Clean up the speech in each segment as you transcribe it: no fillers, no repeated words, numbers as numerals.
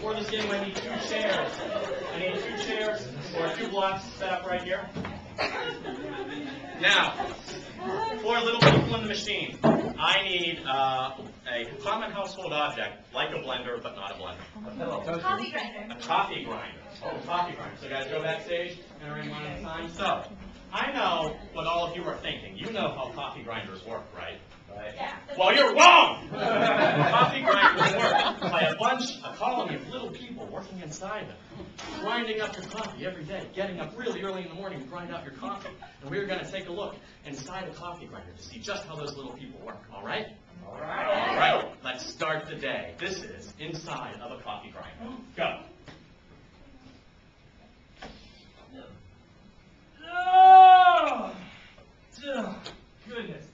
for this game, I need 2 chairs. I need 2 chairs or 2 blocks set up right here. Now, for little people in the machine, I need a common household object, like a blender, but not a blender. Coffee grinder. A coffee grinder. Oh, coffee grinder. So guys, go backstage and arrange one at a time. So, I know what all of you are thinking. You know how coffee grinders work, right? Yeah. Well, you're wrong! Coffee grinders work by a colony of little people working inside them, grinding up your coffee every day, getting up really early in the morning to grind out your coffee. And we're going to take a look inside a coffee grinder to see just how those little people work, all right? All right. All right, let's start the day. This is inside of a coffee grinder. Go. Oh, goodness.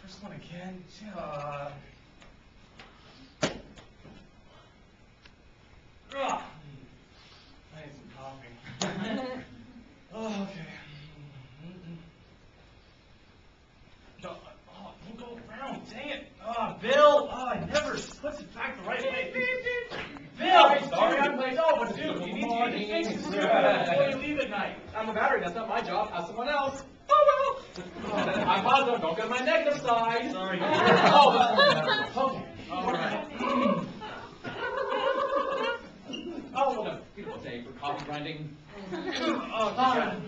First one again. I need some coffee. Oh, okay. No, don't go around. Dang it. Bill. I never puts it back the right way. Bill. Sorry, I'm late. Oh, but dude, you need to fix this before you leave at night. I'm a battery. That's not my job. Ask someone else. Oh, well. I'm positive. Don't get my negative side. Sorry. Okay. All right. Oh, what a beautiful day for coffee grinding. Oh, got it.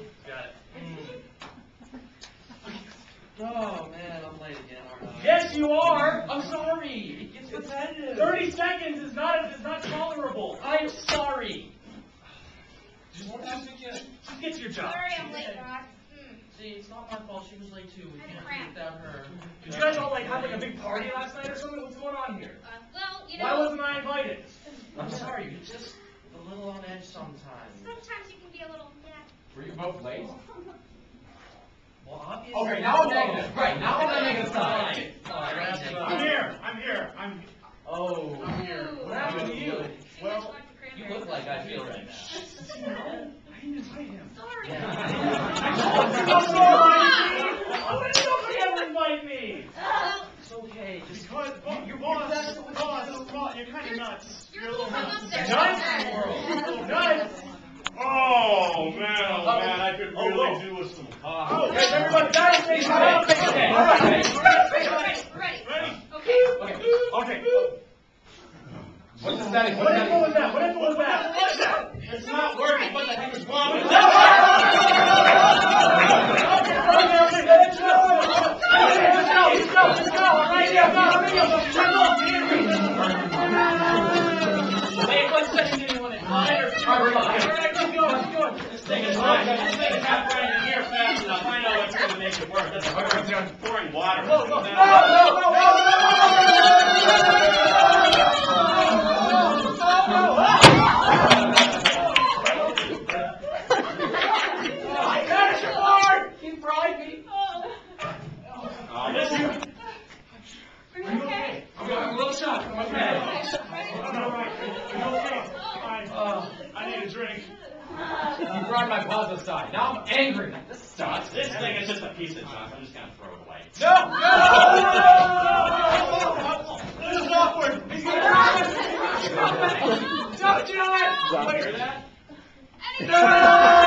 Oh man, I'm late again, aren't I? Yes, you are. I'm sorry. It gets repetitive. 30 seconds is not tolerable. I'm sorry. Just get to your job. Sorry, I'm late, Rock. See, it's not my fault. She was late too. We I had can't a do cramp. it without her. Did you guys all have a big party last night or something? What's going on here? Well, you Why know, wasn't I invited? I'm sorry. You're just a little on edge sometimes. sometimes you can be a little, Were you both late? Well, obviously. Okay, now I'm negative. Right, now I'm on the negative side. I'm here. Oh. I'm here. What happened to you? Well, You look like I feel right now. I didn't invite him. Sorry. Nobody ever invite me. It's okay. Just Because you're kind of nuts. You're a little nuts. Nuts? Oh man, I could really do with some coffee. Oh, okay, everybody, guys, stay quiet. Okay, all right. Ready? Okay. What's the setting? What info was that? What's that? It's not working. What the heck is wrong with that? Let's go. All right, Wait, 1 second. You want it? Keep going. This thing is not grinding here fast enough. I know what's going to make it work. That's pouring water. No. I need a drink. You brought my plasma side. Now I'm angry. This sucks. This thing is just a piece of junk. I'm just going to throw it away. No! This is awkward. He's going to Don't do it! You hear that? No!